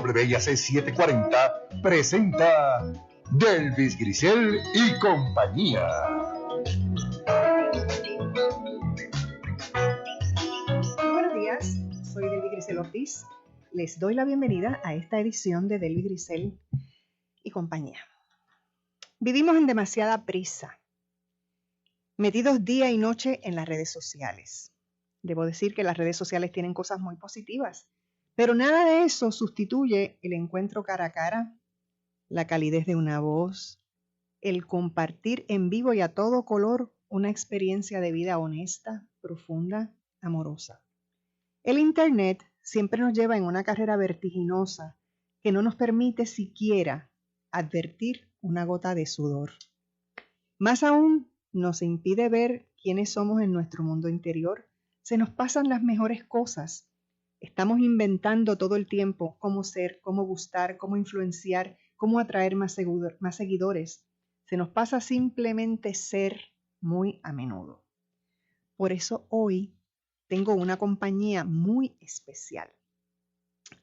WIAC 740 presenta Delvis Grisel y compañía. Buenos días, soy Delvis Grisel Ortiz. Les doy la bienvenida a esta edición de Delvis Grisel y compañía. Vivimos en demasiada prisa, metidos día y noche en las redes sociales. Debo decir que las redes sociales tienen cosas muy positivas, pero nada de eso sustituye el encuentro cara a cara, la calidez de una voz, el compartir en vivo y a todo color una experiencia de vida honesta, profunda, amorosa. El Internet siempre nos lleva en una carrera vertiginosa que no nos permite siquiera advertir una gota de sudor. Más aún, nos impide ver quiénes somos en nuestro mundo interior. Se nos pasan las mejores cosas. Estamos inventando todo el tiempo cómo ser, cómo gustar, cómo influenciar, cómo atraer más seguidores. Se nos pasa simplemente ser muy a menudo. Por eso hoy tengo una compañía muy especial.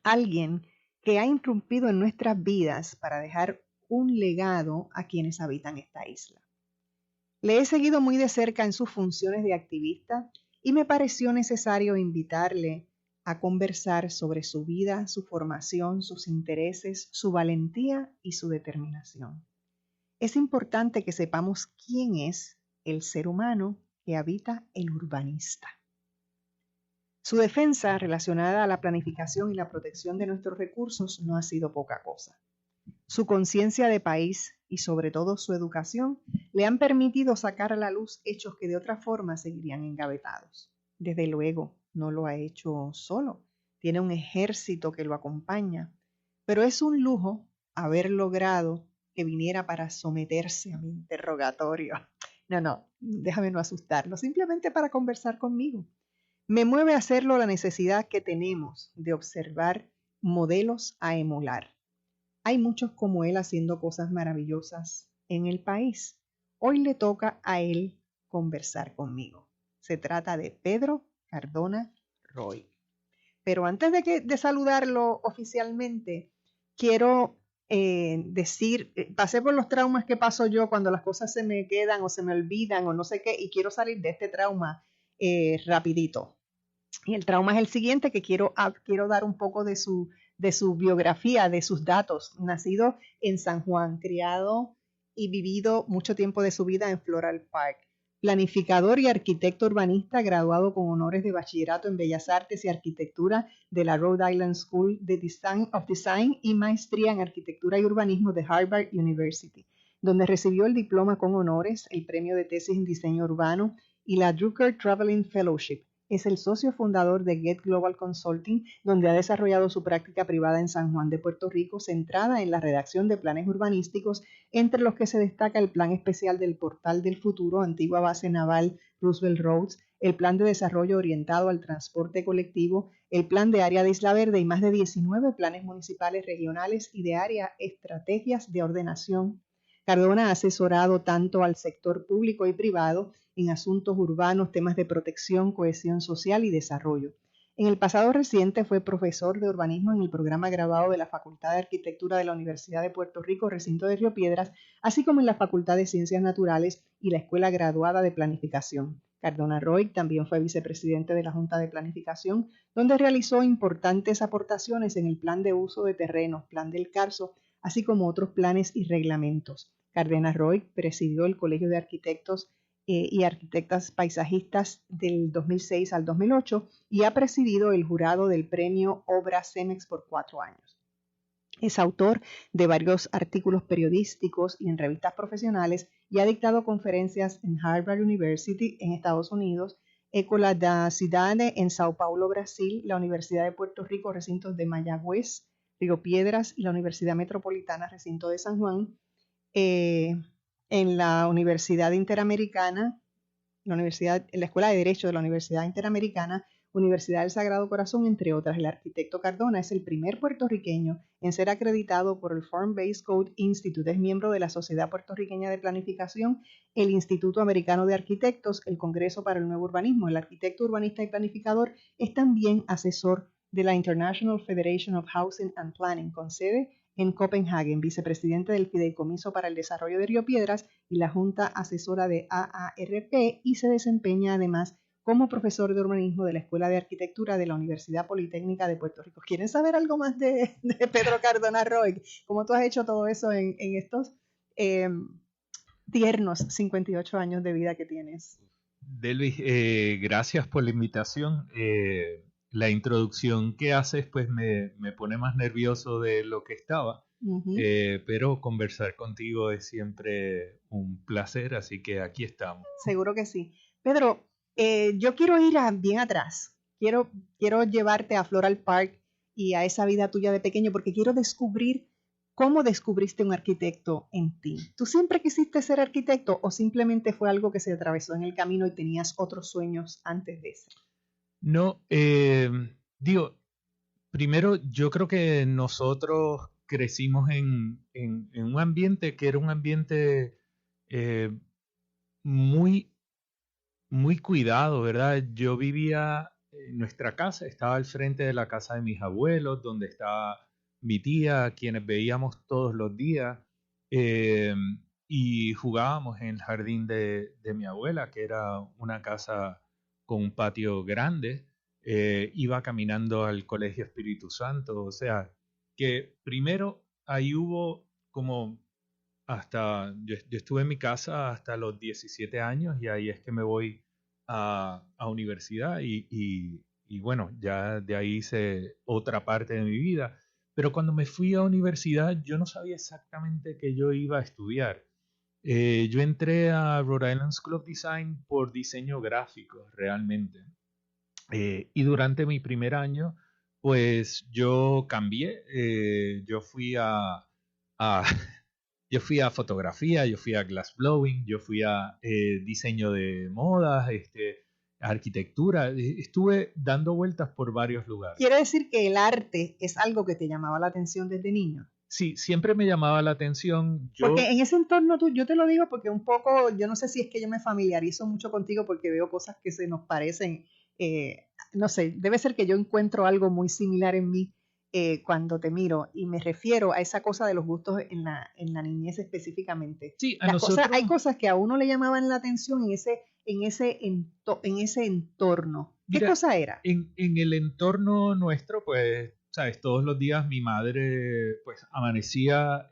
Alguien que ha irrumpido en nuestras vidas para dejar un legado a quienes habitan esta isla. Le he seguido muy de cerca en sus funciones de activista y me pareció necesario invitarle a conversar sobre su vida, su formación, sus intereses, su valentía y su determinación. Es importante que sepamos quién es el ser humano que habita el urbanista. Su defensa relacionada a la planificación y la protección de nuestros recursos no ha sido poca cosa. Su conciencia de país y sobre todo su educación le han permitido sacar a la luz hechos que de otra forma seguirían engavetados. Desde luego, no lo ha hecho solo. Tiene un ejército que lo acompaña, pero es un lujo haber logrado que viniera para someterse a mi interrogatorio. No, déjame no asustarlo, simplemente para conversar conmigo. Me mueve a hacerlo la necesidad que tenemos de observar modelos a emular. Hay muchos como él haciendo cosas maravillosas en el país. Hoy le toca a él conversar conmigo. Se trata de Pedro Cardona Roig. Pero antes de saludarlo oficialmente, quiero decir, pasé por los traumas que paso yo cuando las cosas se me quedan o se me olvidan o no sé qué, y quiero salir de este trauma rapidito. Y el trauma es el siguiente, que quiero dar un poco de su biografía, de sus datos. Nacido en San Juan, criado y vivido mucho tiempo de su vida en Floral Park. Planificador y arquitecto urbanista, graduado con honores de bachillerato en Bellas Artes y Arquitectura de la Rhode Island School of Design y maestría en Arquitectura y Urbanismo de Harvard University, donde recibió el diploma con honores, el premio de tesis en diseño urbano y la Drucker Traveling Fellowship. Es el socio fundador de Get Global Consulting, donde ha desarrollado su práctica privada en San Juan de Puerto Rico, centrada en la redacción de planes urbanísticos, entre los que se destaca el Plan Especial del Portal del Futuro, antigua base naval Roosevelt Roads, el Plan de Desarrollo Orientado al Transporte Colectivo, el Plan de Área de Isla Verde y más de 19 planes municipales regionales y de área, estrategias de ordenación. Cardona ha asesorado tanto al sector público y privado en asuntos urbanos, temas de protección, cohesión social y desarrollo. En el pasado reciente fue profesor de urbanismo en el programa graduado de la Facultad de Arquitectura de la Universidad de Puerto Rico, recinto de Río Piedras, así como en la Facultad de Ciencias Naturales y la Escuela Graduada de Planificación. Cardona Roig también fue vicepresidente de la Junta de Planificación, donde realizó importantes aportaciones en el Plan de Uso de Terrenos, Plan del Carso, así como otros planes y reglamentos. Cardona Roig presidió el Colegio de Arquitectos y Arquitectas Paisajistas del 2006 al 2008 y ha presidido el jurado del premio Obra CEMEX por 4 años. Es autor de varios artículos periodísticos y en revistas profesionales y ha dictado conferencias en Harvard University en Estados Unidos, Escola da Cidade en Sao Paulo, Brasil, la Universidad de Puerto Rico, recintos de Mayagüez, Río Piedras y la Universidad Metropolitana, recinto de San Juan, en la Universidad Interamericana, en la Escuela de Derecho de la Universidad Interamericana, Universidad del Sagrado Corazón, entre otras. El arquitecto Cardona es el primer puertorriqueño en ser acreditado por el Form-Based Code Institute. Es miembro de la Sociedad Puertorriqueña de Planificación, el Instituto Americano de Arquitectos, el Congreso para el Nuevo Urbanismo. El arquitecto urbanista y planificador es también asesor de la International Federation of Housing and Planning, con sede en Copenhague, vicepresidente del Fideicomiso para el Desarrollo de Río Piedras y la Junta Asesora de AARP, y se desempeña además como profesor de urbanismo de la Escuela de Arquitectura de la Universidad Politécnica de Puerto Rico. ¿Quieren saber algo más de Pedro Cardona Roig? ¿Cómo tú has hecho todo eso en estos tiernos 58 años de vida que tienes? Delvis, gracias por la invitación. La introducción que haces pues me pone más nervioso de lo que estaba, pero conversar contigo es siempre un placer, así que aquí estamos. Seguro que sí. Pedro, yo quiero ir bien atrás. Quiero llevarte a Floral Park y a esa vida tuya de pequeño, porque quiero descubrir cómo descubriste un arquitecto en ti. ¿Tú siempre quisiste ser arquitecto o simplemente fue algo que se atravesó en el camino y tenías otros sueños antes de ese? No, primero yo creo que nosotros crecimos en un ambiente que era un ambiente muy, muy cuidado, ¿verdad? Yo vivía en nuestra casa, estaba al frente de la casa de mis abuelos, donde estaba mi tía, quienes veíamos todos los días, y jugábamos en el jardín de mi abuela, que era una casa con un patio grande. Iba caminando al Colegio Espíritu Santo, o sea, que primero ahí hubo como yo estuve en mi casa hasta los 17 años y ahí es que me voy a universidad y bueno, ya de ahí hice otra parte de mi vida. Pero cuando me fui a universidad yo no sabía exactamente qué yo iba a estudiar. Yo entré a Rhode Island School of Design por diseño gráfico, realmente. Y durante mi primer año, pues yo cambié. Yo fui a yo fui a fotografía, yo fui a glassblowing, yo fui a diseño de modas, arquitectura. Estuve dando vueltas por varios lugares. Quiere decir que el arte es algo que te llamaba la atención desde niño. Sí, siempre me llamaba la atención. Porque en ese entorno yo te lo digo porque un poco, yo no sé si es que yo me familiarizo mucho contigo porque veo cosas que se nos parecen, no sé, debe ser que yo encuentro algo muy similar en mí cuando te miro, y me refiero a esa cosa de los gustos en la niñez específicamente. Sí, hay cosas que a uno le llamaban la atención en ese entorno. ¿Qué Mira, cosa era? En el entorno nuestro, pues, sabes, todos los días mi madre, pues, amanecía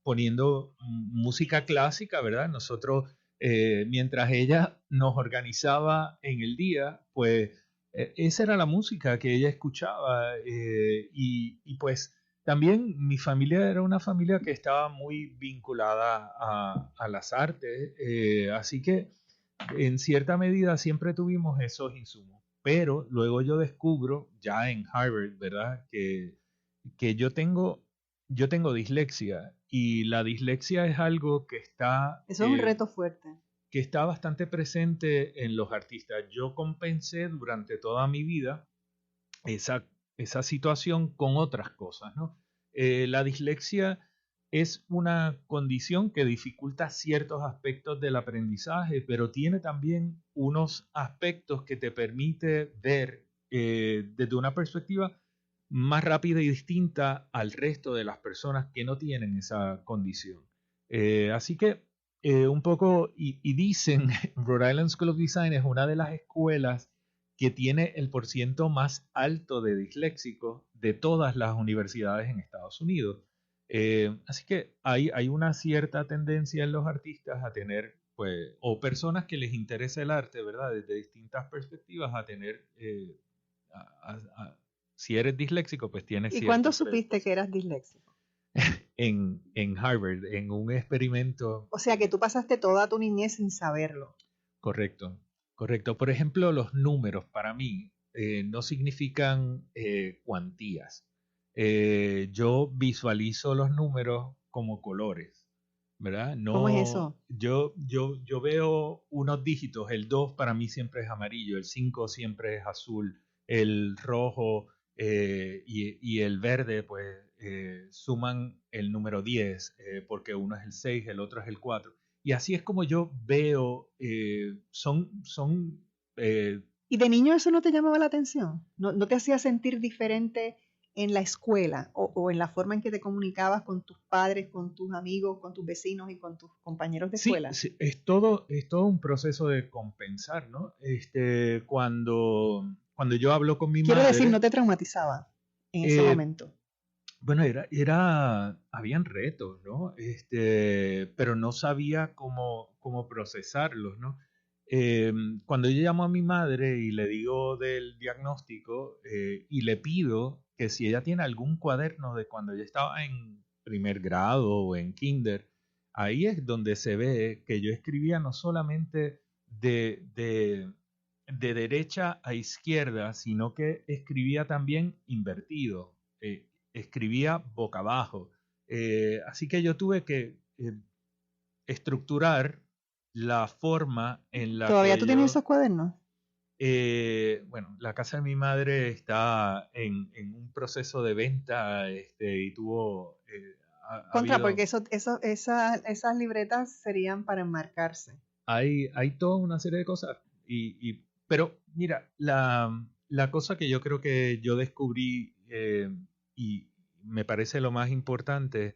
poniendo música clásica, ¿verdad? Nosotros, mientras ella nos organizaba en el día, pues, esa era la música que ella escuchaba. Y pues, también mi familia era una familia que estaba muy vinculada a las artes, así que en cierta medida siempre tuvimos esos insumos, pero luego yo descubro ya en Harvard, ¿verdad? Que yo tengo dislexia, y la dislexia es algo que está... Eso es un reto fuerte. Que está bastante presente en los artistas. Yo compensé durante toda mi vida esa situación con otras cosas, ¿no? La dislexia es una condición que dificulta ciertos aspectos del aprendizaje, pero tiene también unos aspectos que te permite ver desde una perspectiva más rápida y distinta al resto de las personas que no tienen esa condición. Así que un poco, y dicen, Rhode Island School of Design es una de las escuelas que tiene el porciento más alto de disléxicos de todas las universidades en Estados Unidos. Así que hay una cierta tendencia en los artistas a tener, pues, o personas que les interesa el arte, ¿verdad? Desde distintas perspectivas, a tener, si eres disléxico, pues tienes... ¿Y cuándo supiste que eras disléxico? En Harvard, en un experimento. O sea que tú pasaste toda tu niñez sin saberlo. Correcto. Por ejemplo, los números para mí no significan cuantías. Yo visualizo los números como colores, ¿verdad? No, ¿cómo es eso? Yo veo unos dígitos. El 2 para mí siempre es amarillo, el 5 siempre es azul, el rojo y el verde pues suman el número 10 porque uno es el 6, el otro es el 4. Y así es como yo veo, son ¿Y de niño eso no te llamaba la atención? ¿No te hacía sentir diferente en la escuela o en la forma en que te comunicabas con tus padres, con tus amigos, con tus vecinos y con tus compañeros de escuela? Sí, es todo un proceso de compensar, ¿no? Cuando yo hablo con mi Quiero madre, decir, ¿no te traumatizaba en ese momento? bueno, habían retos, ¿no? Pero no sabía cómo procesarlos, ¿no? Cuando yo llamo a mi madre y le digo del diagnóstico y le pido que si ella tiene algún cuaderno de cuando yo estaba en primer grado o en kinder, ahí es donde se ve que yo escribía no solamente de derecha a izquierda, sino que escribía también invertido. Escribía boca abajo. Así que yo tuve que estructurar la forma en la ¿Todavía que tú tienes esos cuadernos? Bueno, la casa de mi madre está en un proceso de venta y tuvo... Porque esas libretas serían para enmarcarse. Hay toda una serie de cosas. Pero mira, la cosa que yo creo que yo descubrí y me parece lo más importante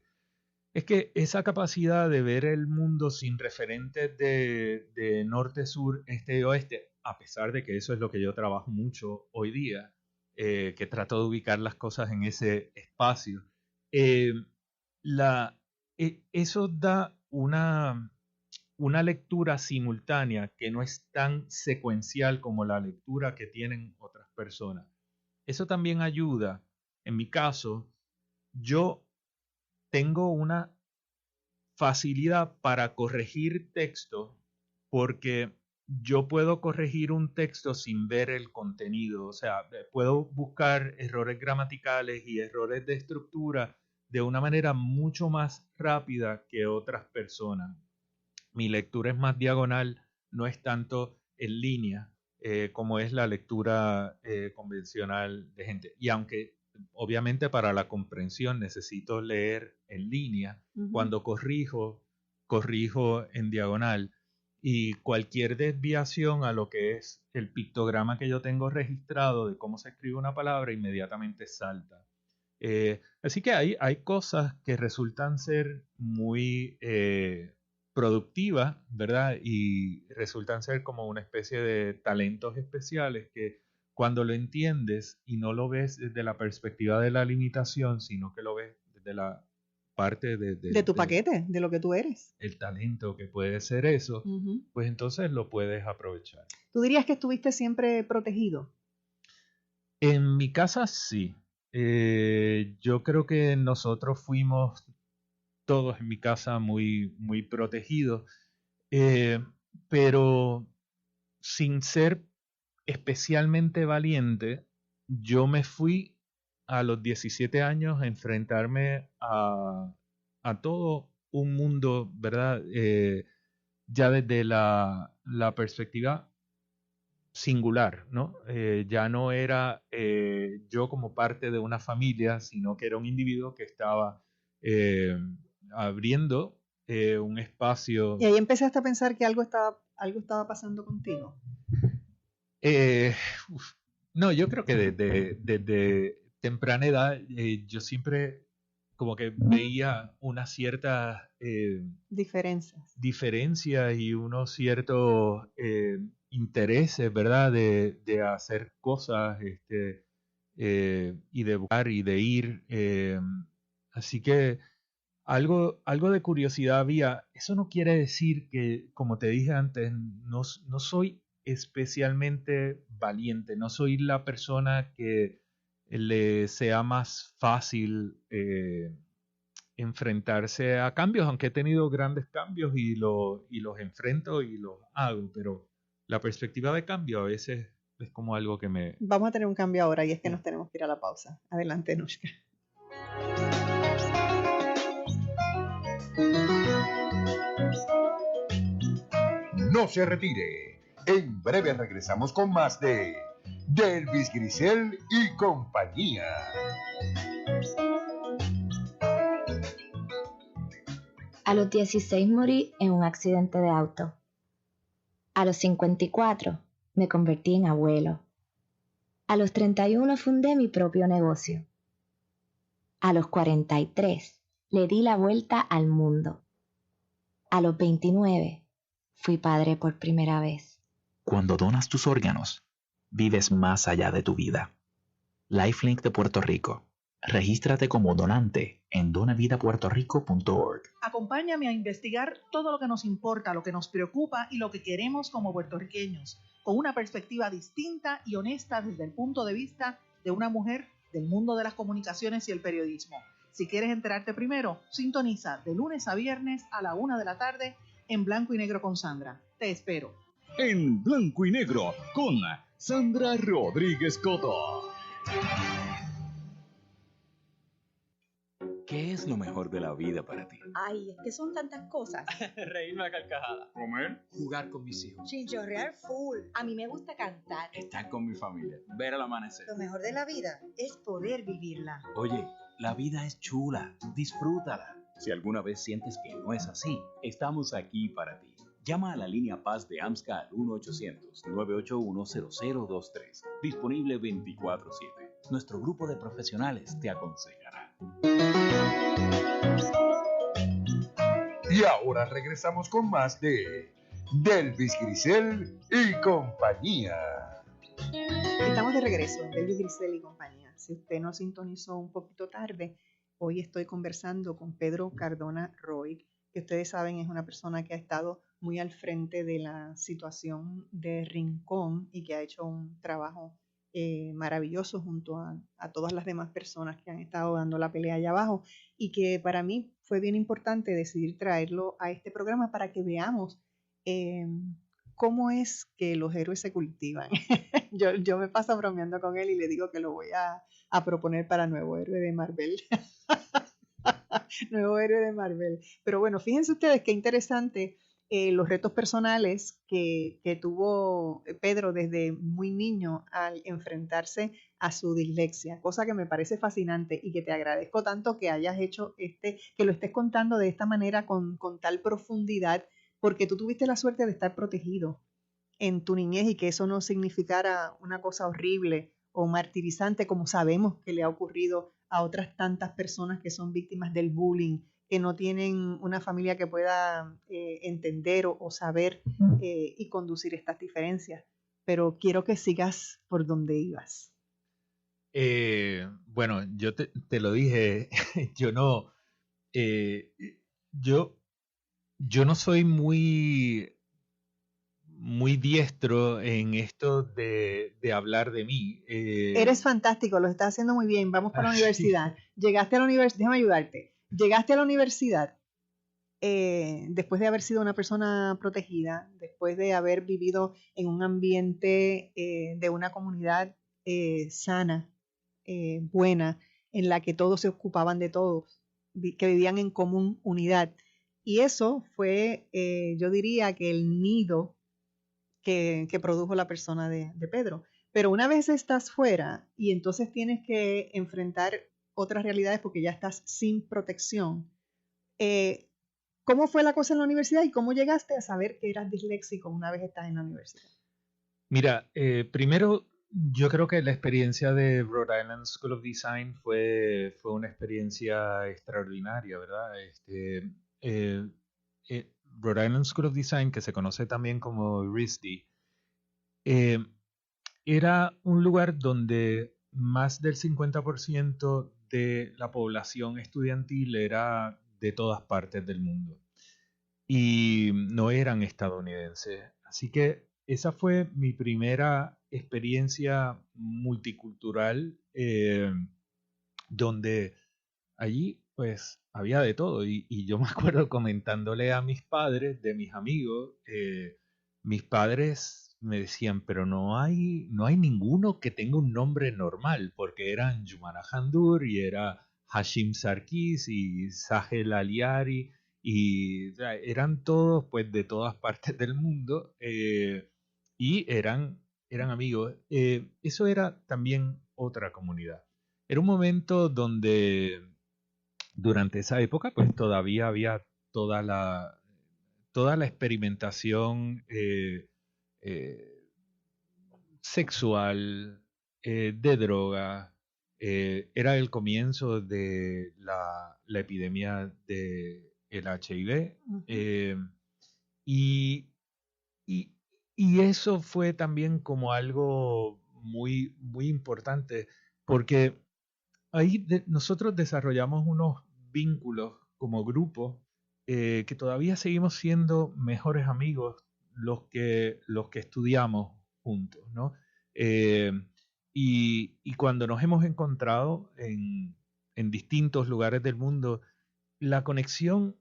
es que esa capacidad de ver el mundo sin referentes de norte, sur, este y oeste, a pesar de que eso es lo que yo trabajo mucho hoy día, que trato de ubicar las cosas en ese espacio, eh, eso da una lectura simultánea que no es tan secuencial como la lectura que tienen otras personas. Eso también ayuda. En mi caso, yo tengo una facilidad para corregir texto porque yo puedo corregir un texto sin ver el contenido. O sea, puedo buscar errores gramaticales y errores de estructura de una manera mucho más rápida que otras personas. Mi lectura es más diagonal, no es tanto en línea como es la lectura convencional de gente. Y aunque obviamente para la comprensión necesito leer en línea, cuando corrijo en diagonal y cualquier desviación a lo que es el pictograma que yo tengo registrado de cómo se escribe una palabra inmediatamente salta. Así que hay cosas que resultan ser muy productivas, ¿verdad? Y resultan ser como una especie de talentos especiales que cuando lo entiendes y no lo ves desde la perspectiva de la limitación, sino que lo ves desde la parte de tu paquete, de lo que tú eres. El talento que puede ser eso, pues entonces lo puedes aprovechar. ¿Tú dirías que estuviste siempre protegido? En mi casa sí. Yo creo que nosotros fuimos todos en mi casa muy, muy protegidos, pero sin ser especialmente valiente, yo me fui a los 17 años a enfrentarme a todo un mundo, ¿verdad? Ya desde la perspectiva singular, ¿no? Ya no era yo como parte de una familia, sino que era un individuo que estaba abriendo un espacio. Y ahí empezaste a pensar que algo estaba pasando contigo. No, yo creo que desde temprana edad yo siempre como que veía unas ciertas diferencias y unos ciertos intereses, ¿verdad? De hacer cosas y de buscar y de ir. Así que algo de curiosidad había. Eso no quiere decir que, como te dije antes, no soy especialmente valiente, no soy la persona que le sea más fácil enfrentarse a cambios, aunque he tenido grandes cambios y los enfrento y los hago, pero la perspectiva de cambio a veces es como algo que me... Vamos a tener un cambio ahora y es que nos tenemos que ir a la pausa. Adelante, Nushka. No se retire. En breve regresamos con más de Delvis Grisel y compañía. A los 16 morí en un accidente de auto. A los 54 me convertí en abuelo. A los 31 fundé mi propio negocio. A los 43 le di la vuelta al mundo. A los 29 fui padre por primera vez. Cuando donas tus órganos, vives más allá de tu vida. Lifelink de Puerto Rico. Regístrate como donante en donavidapuertorico.org. Acompáñame a investigar todo lo que nos importa, lo que nos preocupa y lo que queremos como puertorriqueños, con una perspectiva distinta y honesta desde el punto de vista de una mujer del mundo de las comunicaciones y el periodismo. Si quieres enterarte primero, sintoniza de lunes a viernes a la 1 de la tarde en Blanco y Negro con Sandra. Te espero. En Blanco y Negro con Sandra Rodríguez Coto. ¿Qué es lo mejor de la vida para ti? Ay, es que son tantas cosas. Reírme a carcajada. Comer. Jugar con mis hijos. Chinchorrear full. A mí me gusta cantar. Estar con mi familia. Ver el amanecer. Lo mejor de la vida es poder vivirla. Oye, la vida es chula. Disfrútala. Si alguna vez sientes que no es así, estamos aquí para ti. Llama a la línea Paz de AMSCA al 1-800-981-0023. Disponible 24/7. Nuestro grupo de profesionales te aconsejará. Y ahora regresamos con más de Delvis Grisel y compañía. Estamos de regreso en Delvis Grisel y compañía. Si usted nos sintonizó un poquito tarde, hoy estoy conversando con Pedro Cardona Roy, que ustedes saben es una persona que ha estado muy al frente de la situación de Rincón y que ha hecho un trabajo maravilloso junto a todas las demás personas que han estado dando la pelea allá abajo, y que para mí fue bien importante decidir traerlo a este programa para que veamos cómo es que los héroes se cultivan. yo me paso bromeando con él y le digo que lo voy a proponer para nuevo héroe de Marvel. Nuevo héroe de Marvel. Pero bueno, fíjense ustedes qué interesante los retos personales que tuvo Pedro desde muy niño al enfrentarse a su dislexia, cosa que me parece fascinante y que te agradezco tanto que hayas hecho que lo estés contando de esta manera con tal profundidad, porque tú tuviste la suerte de estar protegido en tu niñez y que eso no significara una cosa horrible o martirizante como sabemos que le ha ocurrido a otras tantas personas que son víctimas del bullying, que no tienen una familia que pueda entender o saber y conducir estas diferencias. Pero quiero que sigas por donde ibas. Bueno, yo te lo dije, yo no soy muy diestro en esto de hablar de mí. Eres fantástico, lo estás haciendo muy bien. Vamos para la universidad. Sí. Llegaste a la universidad, déjame ayudarte. Llegaste a la universidad después de haber sido una persona protegida, después de haber vivido en un ambiente de una comunidad sana, buena, en la que todos se ocupaban de todos, que vivían en común unidad. Y eso fue, yo diría que el nido que produjo la persona de Pedro. Pero una vez estás fuera y entonces tienes que enfrentar otras realidades porque ya estás sin protección. ¿Cómo fue la cosa en la universidad y cómo llegaste a saber que eras disléxico una vez estás en la universidad? Mira, primero yo creo que la experiencia de Rhode Island School of Design fue una experiencia extraordinaria, ¿verdad? Rhode Island School of Design, que se conoce también como RISD, era un lugar donde más del 50% de la población estudiantil era de todas partes del mundo y no eran estadounidenses. Así que esa fue mi primera experiencia multicultural, donde allí pues había de todo y yo me acuerdo comentándole a mis padres, de mis amigos, mis padres me decían, pero no hay ninguno que tenga un nombre normal, porque eran Jumana Handur y era Hashim Sarkis y Sahel Aliari y eran todos pues de todas partes del mundo y eran amigos. Eso era también otra comunidad. Era un momento donde durante esa época pues todavía había toda la experimentación sexual, de droga. Era el comienzo de la epidemia del HIV. Y, y, y eso fue también como algo muy, muy importante, porque ahí nosotros desarrollamos unos vínculos como grupo que todavía seguimos siendo mejores amigos los que estudiamos juntos, ¿no? Y cuando nos hemos encontrado en distintos lugares del mundo, la conexión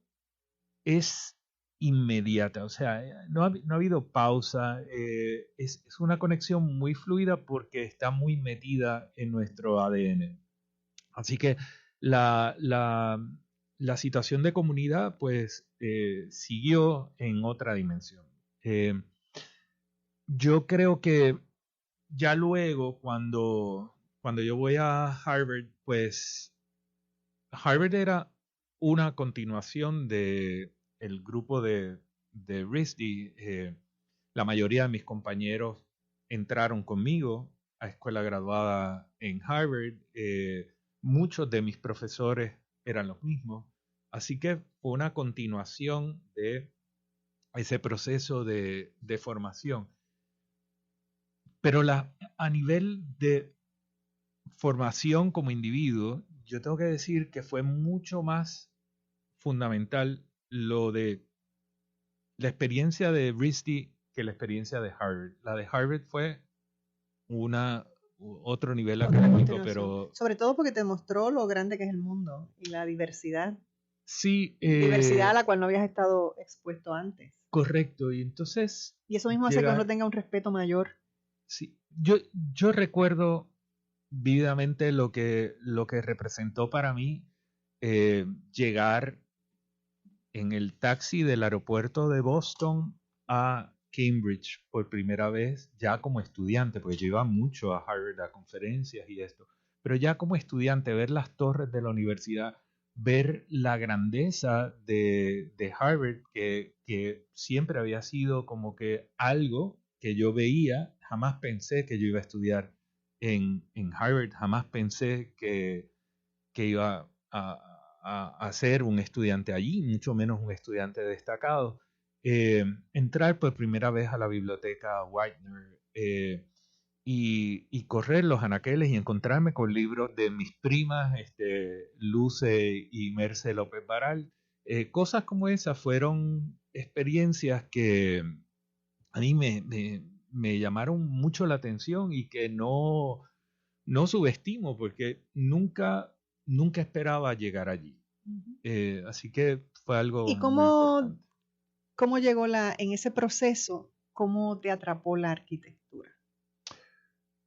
es inmediata, o sea, no ha habido pausa, es una conexión muy fluida porque está muy metida en nuestro ADN. Así que la situación de comunidad pues siguió en otra dimensión. Yo creo que ya luego cuando yo voy a Harvard, pues Harvard era una continuación de el grupo de RISD. La mayoría de mis compañeros entraron conmigo a escuela graduada en Harvard. Muchos de mis profesores eran los mismos. Así que fue una continuación de ese proceso de formación. Pero a nivel de formación como individuo, yo tengo que decir que fue mucho más fundamental lo de la experiencia de RISD que la experiencia de Harvard. La de Harvard fue otro nivel académico, pero... Sobre todo porque te mostró lo grande que es el mundo y la diversidad. Sí. Diversidad a la cual no habías estado expuesto antes. Correcto, y entonces... Y eso mismo hace que uno tenga un respeto mayor. Sí, yo recuerdo vívidamente lo que representó para mí llegar en el taxi del aeropuerto de Boston a Cambridge por primera vez, ya como estudiante, porque yo iba mucho a Harvard a conferencias y esto, pero ya como estudiante, ver las torres de la universidad, ver la grandeza de Harvard, que siempre había sido como que algo que yo veía, jamás pensé que yo iba a estudiar en Harvard, jamás pensé que iba a ser un estudiante allí, mucho menos un estudiante destacado. Entrar por primera vez a la biblioteca Whitener y correr los anaqueles y encontrarme con libros de mis primas, Luce y Merce López Baral. Cosas como esas fueron experiencias que a mí me llamaron mucho la atención y que no subestimo porque nunca esperaba llegar allí. Así que fue algo ¿Y muy importante. cómo llegó en ese proceso, cómo te atrapó la arquitectura?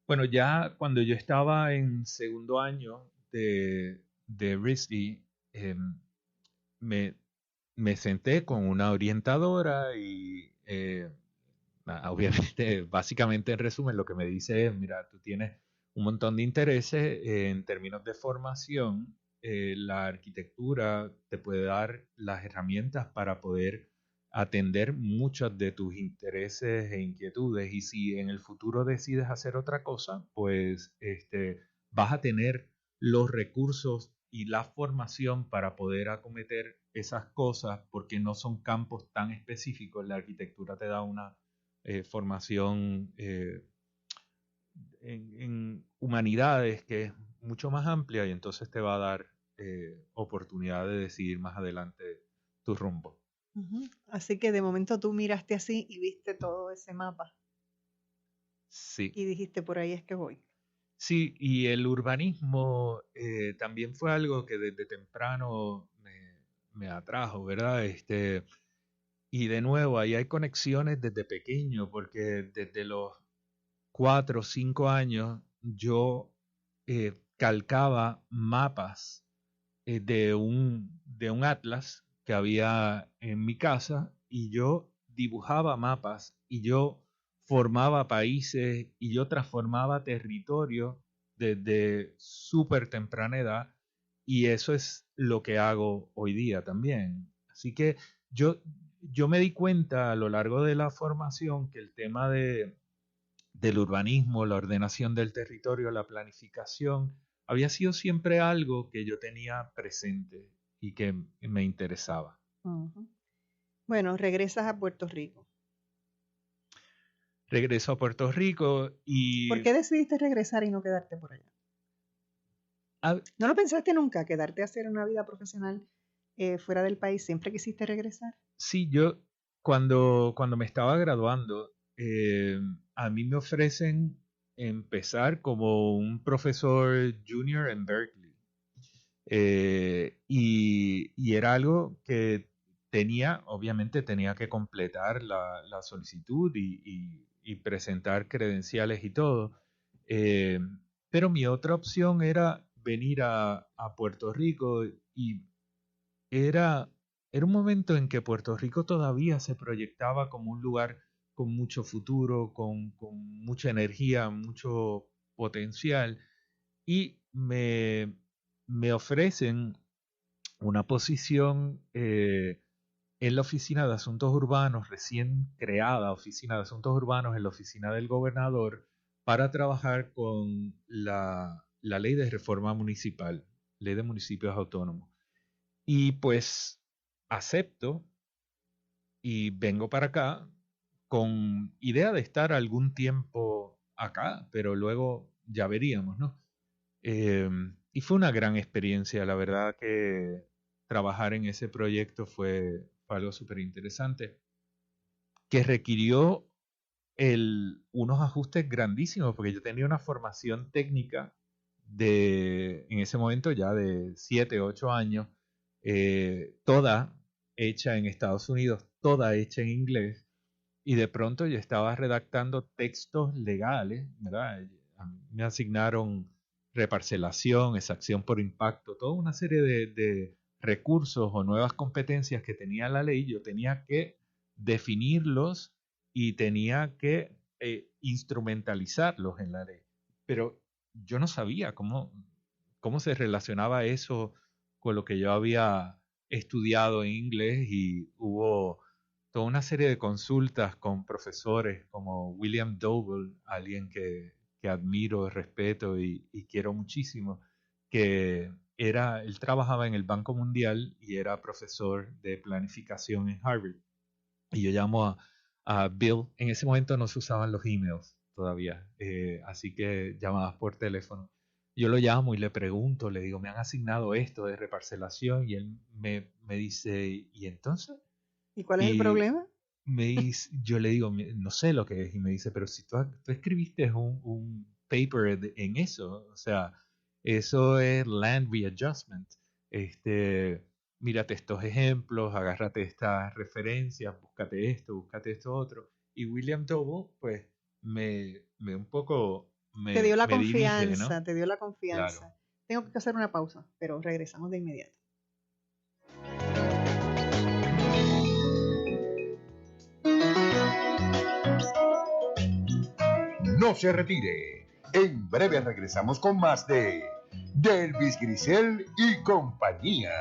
Bueno, ya cuando yo estaba en segundo año de RISD, me senté con una orientadora y obviamente, básicamente en resumen, lo que me dice es, mira, tú tienes un montón de intereses en términos de formación, la arquitectura te puede dar las herramientas para poder atender muchos de tus intereses e inquietudes y si en el futuro decides hacer otra cosa, pues vas a tener los recursos y la formación para poder acometer esas cosas porque no son campos tan específicos. La arquitectura te da una formación en humanidades que es mucho más amplia y entonces te va a dar oportunidad de decidir más adelante tu rumbo. Así que de momento tú miraste así y viste todo ese mapa. Sí. Y dijiste, por ahí es que voy. Sí, y el urbanismo también fue algo que desde temprano me atrajo, ¿verdad? Y de nuevo, ahí hay conexiones desde pequeño, porque desde los 4 o 5 años yo calcaba mapas de un atlas que había en mi casa y yo dibujaba mapas y yo formaba países y yo transformaba territorio desde súper temprana edad y eso es lo que hago hoy día también. Así que yo me di cuenta a lo largo de la formación que el tema de del urbanismo, la ordenación del territorio, la planificación, había sido siempre algo que yo tenía presente y que me interesaba. Uh-huh. Bueno, regresas a Puerto Rico. Regreso a Puerto Rico y... ¿Por qué decidiste regresar y no quedarte por allá? ¿No lo pensaste nunca, quedarte a hacer una vida profesional fuera del país? ¿Siempre quisiste regresar? Sí, yo cuando me estaba graduando, a mí me ofrecen empezar como un profesor junior en Berkeley. Y era algo que obviamente tenía que completar la solicitud y presentar credenciales y todo. Pero mi otra opción era venir a Puerto Rico y era un momento en que Puerto Rico todavía se proyectaba como un lugar con mucho futuro, con mucha energía, mucho potencial, y me ofrecen una posición en la Oficina de Asuntos Urbanos, recién creada Oficina de Asuntos Urbanos en la Oficina del Gobernador, para trabajar con la Ley de Reforma Municipal, Ley de Municipios Autónomos. Y pues acepto y vengo para acá con idea de estar algún tiempo acá, pero luego ya veríamos, ¿no? Y fue una gran experiencia, la verdad que trabajar en ese proyecto fue algo súper interesante, que requirió unos ajustes grandísimos, porque yo tenía una formación técnica en ese momento ya de 7, 8 años, toda hecha en Estados Unidos, toda hecha en inglés, y de pronto yo estaba redactando textos legales, ¿verdad? Me asignaron reparcelación, exacción por impacto, toda una serie de recursos o nuevas competencias que tenía la ley. Yo tenía que definirlos y tenía que instrumentalizarlos en la ley. Pero yo no sabía cómo se relacionaba eso con lo que yo había estudiado en inglés, y hubo toda una serie de consultas con profesores como William Doble, alguien que admiro, respeto y quiero muchísimo, que él trabajaba en el Banco Mundial y era profesor de planificación en Harvard. Y yo llamo a Bill. En ese momento no se usaban los emails todavía, así que llamabas por teléfono. Yo lo llamo y le pregunto, le digo, me han asignado esto de reparcelación, y él me dice, ¿y entonces? ¿Y cuál es el problema? Yo le digo, no sé lo que es, y me dice, pero si tú escribiste un paper en eso, o sea, eso es land readjustment. Mírate estos ejemplos, agárrate estas referencias, búscate esto otro. Y William Doble, pues, un poco te dio la me confianza, dirige, ¿no? te dio la confianza. Claro. Tengo que hacer una pausa, pero regresamos de inmediato. No se retire. En breve regresamos con más de Delvis Grisel y compañía.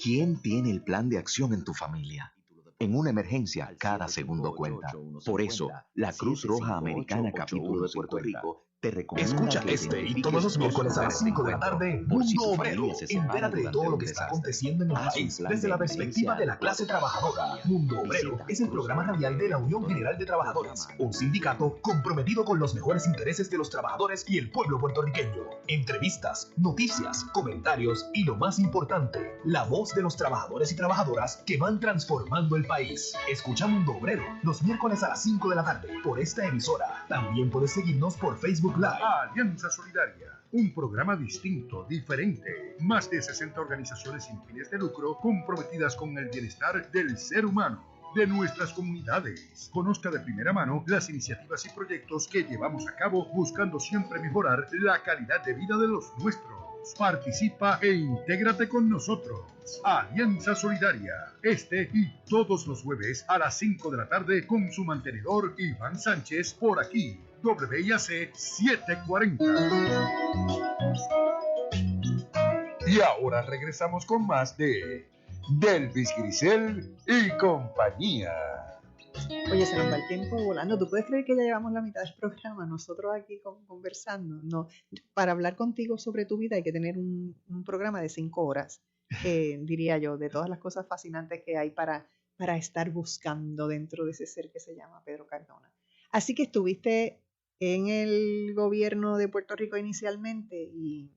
¿Quién tiene el plan de acción en tu familia? En una emergencia, cada segundo cuenta. Por eso, la Cruz Roja Americana Capítulo de Puerto Rico te recomienda. Escucha que este y todos los miércoles a las 5 de la tarde, Mundo Obrero. Entérate de todo lo que está aconteciendo en el país desde la perspectiva de la clase trabajadora. Mundo Obrero es el programa radial de la Unión General de Trabajadores, un sindicato comprometido con los mejores intereses de los trabajadores y el pueblo puertorriqueño. Entrevistas, noticias, comentarios y lo más importante, la voz de los trabajadores y trabajadoras que van transformando el país. Escucha Mundo Obrero los miércoles a las 5 de la tarde por esta emisora. También puedes seguirnos por Facebook Live. Alianza Solidaria, un programa distinto, diferente. Más de 60 organizaciones sin fines de lucro comprometidas con el bienestar del ser humano, de nuestras comunidades. Conozca de primera mano las iniciativas y proyectos que llevamos a cabo buscando siempre mejorar la calidad de vida de los nuestros. Participa e intégrate con nosotros. Alianza Solidaria, este y todos los jueves a las 5 de la tarde con su mantenedor Iván Sánchez por aquí. WIAC 740. Y ahora regresamos con más de Delvis Grisel y compañía. Oye, se nos va el tiempo volando. ¿Tú puedes creer que ya llevamos la mitad del programa? Nosotros aquí conversando. No, para hablar contigo sobre tu vida hay que tener un programa de 5 horas, diría yo, de todas las cosas fascinantes que hay para estar buscando dentro de ese ser que se llama Pedro Cardona. Así que estuviste en el gobierno de Puerto Rico inicialmente y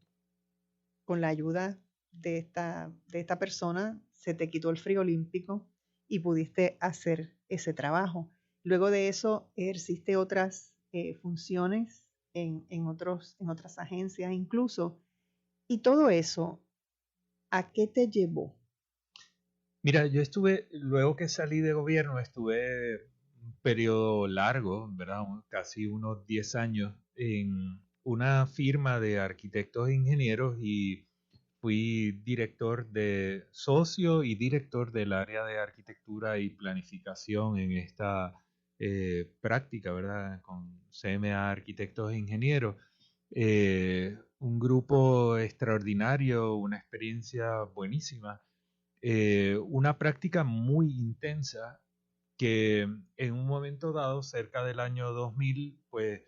con la ayuda de esta persona se te quitó el frío olímpico y pudiste hacer ese trabajo. Luego de eso ejerciste otras funciones en otras agencias incluso. Y todo eso, ¿a qué te llevó? Mira, yo luego que salí de gobierno, estuve un periodo largo, ¿verdad? Casi unos 10 años en una firma de arquitectos e ingenieros y fui socio y director del área de arquitectura y planificación en esta práctica, ¿verdad? Con CMA Arquitectos e Ingenieros. Un grupo extraordinario, una experiencia buenísima. Una práctica muy intensa que en un momento dado, cerca del año 2000, pues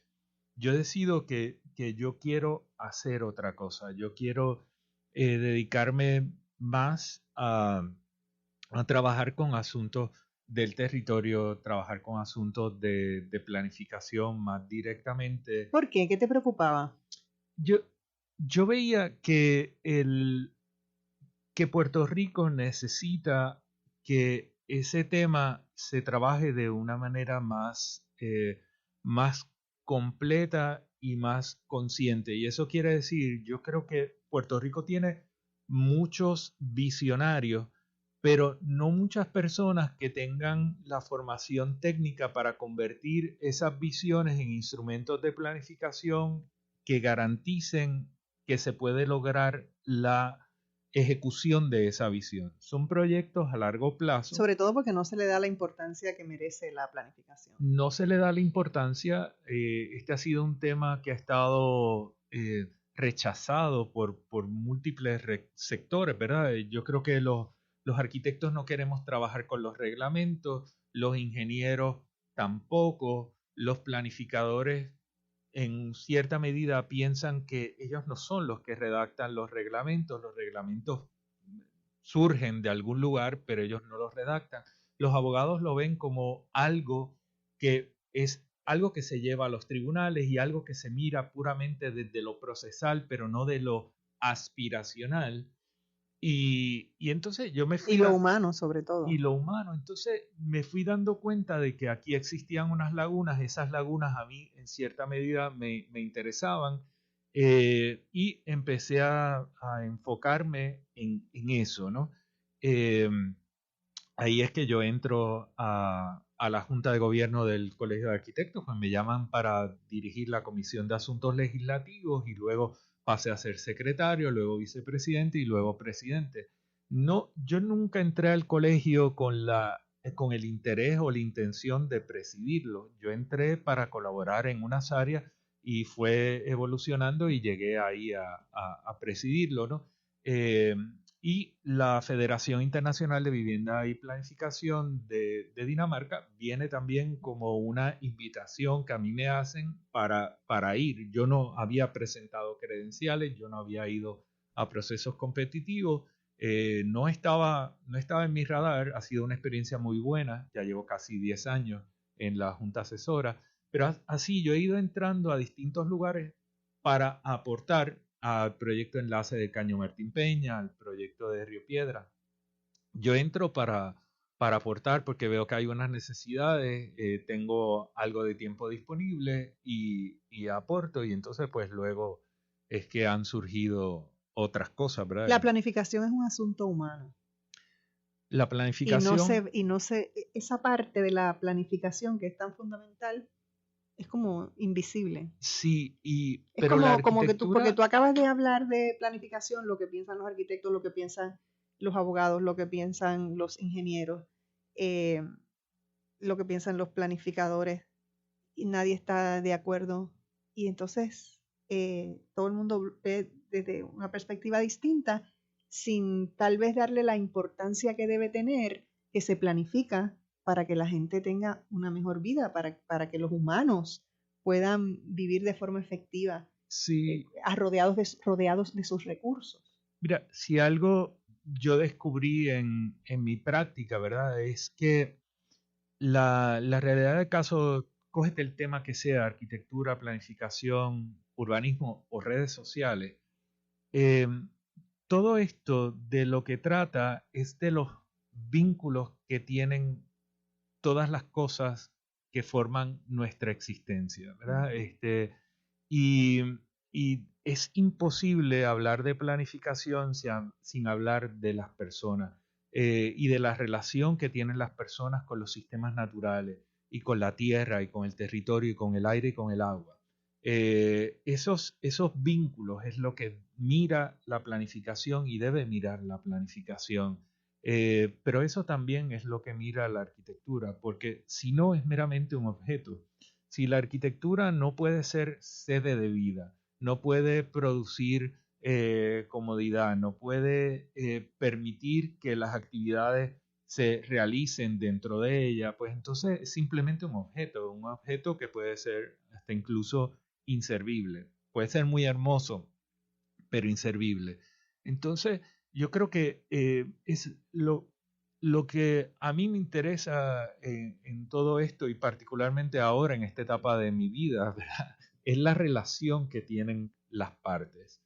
yo decido que yo quiero hacer otra cosa. Yo quiero dedicarme más a trabajar con asuntos del territorio, trabajar con asuntos de planificación más directamente. ¿Por qué? ¿Qué te preocupaba? Yo veía que Puerto Rico necesita que ese tema se trabaje de una manera más completa y más consciente. Y eso quiere decir, yo creo que Puerto Rico tiene muchos visionarios, pero no muchas personas que tengan la formación técnica para convertir esas visiones en instrumentos de planificación que garanticen que se puede lograr la ejecución de esa visión. Son proyectos a largo plazo. Sobre todo porque no se le da la importancia que merece la planificación. No se le da la importancia. Este ha sido un tema que ha estado rechazado por múltiples sectores, ¿verdad? Yo creo que los arquitectos no queremos trabajar con los reglamentos, los ingenieros tampoco, los planificadores en cierta medida piensan que ellos no son los que redactan los reglamentos surgen de algún lugar, pero ellos no los redactan. Los abogados lo ven como algo que es algo que se lleva a los tribunales y algo que se mira puramente desde lo procesal, pero no de lo aspiracional. Y entonces yo me fui... Y lo humano, sobre todo. Y lo humano. Entonces me fui dando cuenta de que aquí existían unas lagunas. Esas lagunas a mí, en cierta medida, me interesaban. Y empecé a enfocarme en eso, ¿no? Ahí es que yo entro a la Junta de Gobierno del Colegio de Arquitectos, pues me llaman para dirigir la Comisión de Asuntos Legislativos y luego pasé a ser secretario, luego vicepresidente y luego presidente. No, yo nunca entré al colegio con el interés o la intención de presidirlo. Yo entré para colaborar en unas áreas y fue evolucionando y llegué ahí a presidirlo, ¿no? Y la Federación Internacional de Vivienda y Planificación de Dinamarca viene también como una invitación que a mí me hacen para ir. Yo no había presentado credenciales, yo no había ido a procesos competitivos, no estaba en mi radar. Ha sido una experiencia muy buena, ya llevo casi 10 años en la Junta Asesora, pero así yo he ido entrando a distintos lugares para aportar al proyecto Enlace de Caño Martín Peña, al proyecto de Río Piedra. Yo entro para aportar porque veo que hay unas necesidades, tengo algo de tiempo disponible y aporto, y entonces pues luego es que han surgido otras cosas, ¿verdad? La planificación es un asunto humano. La planificación... Y no sé, esa parte de la planificación que es tan fundamental es como invisible. Sí, pero es como que porque tú acabas de hablar de planificación, lo que piensan los arquitectos, lo que piensan los abogados, lo que piensan los ingenieros, lo que piensan los planificadores, y nadie está de acuerdo. Y entonces todo el mundo ve desde una perspectiva distinta sin tal vez darle la importancia que debe tener, que se planifica para que la gente tenga una mejor vida, para que los humanos puedan vivir de forma efectiva, Sí, rodeados de sus recursos. mira, si algo yo descubrí en mi práctica, ¿verdad? Es que la realidad del caso, cógete el tema que sea, arquitectura, planificación, urbanismo o redes sociales, eh, todo esto de lo que trata es de los vínculos que tienen todas las cosas que forman nuestra existencia, ¿verdad? Y, y es imposible hablar de planificación sin hablar de las personas y de la relación que tienen las personas con los sistemas naturales y con la tierra y con el territorio y con el aire y con el agua. Esos vínculos es lo que mira la planificación y debe mirar la planificación. Pero eso también es lo que mira la arquitectura, porque si no es meramente un objeto, si la arquitectura no puede ser sede de vida, no puede producir comodidad, no puede permitir que las actividades se realicen dentro de ella, pues entonces es simplemente un objeto que puede ser hasta incluso inservible. Puede ser muy hermoso, pero inservible. Entonces, yo creo que es lo que a mí me interesa en todo esto y particularmente ahora en esta etapa de mi vida, ¿verdad? Es la relación que tienen las partes.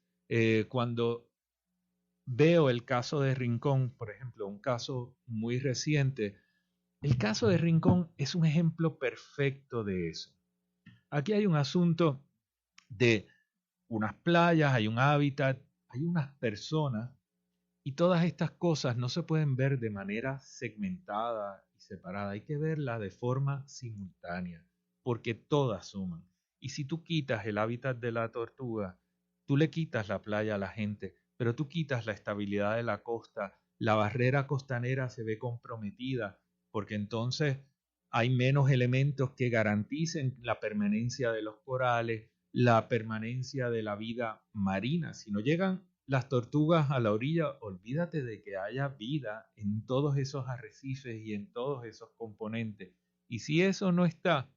Cuando veo el caso de Rincón, por ejemplo, un caso muy reciente, el caso de Rincón es un ejemplo perfecto de eso. Aquí hay un asunto de unas playas, hay un hábitat, hay unas personas y todas estas cosas no se pueden ver de manera segmentada y separada, hay que verlas de forma simultánea, porque todas suman. Y si tú quitas el hábitat de la tortuga, tú le quitas la playa a la gente, pero tú quitas la estabilidad de la costa, la barrera costanera se ve comprometida, porque entonces hay menos elementos que garanticen la permanencia de los corales, la permanencia de la vida marina. Si no llegan las tortugas a la orilla, olvídate de que haya vida en todos esos arrecifes y en todos esos componentes. Y si eso no está,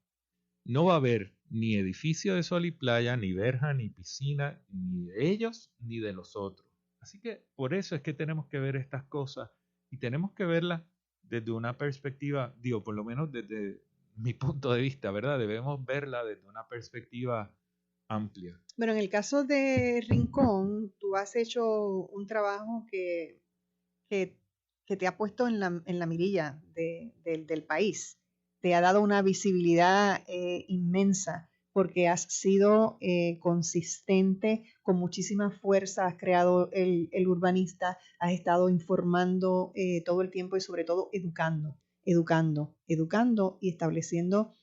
no va a haber ni edificio de sol y playa, ni verja, ni piscina, ni de ellos, ni de los otros. Así que por eso es que tenemos que ver estas cosas y tenemos que verlas desde una perspectiva, digo, por lo menos desde mi punto de vista, ¿verdad? Debemos verla desde una perspectiva amplia. Bueno, en el caso de Rincón, tú has hecho un trabajo que te ha puesto en la mirilla del país. Te ha dado una visibilidad inmensa porque has sido consistente, con muchísima fuerza, has creado el urbanista, has estado informando todo el tiempo y sobre todo educando y estableciendo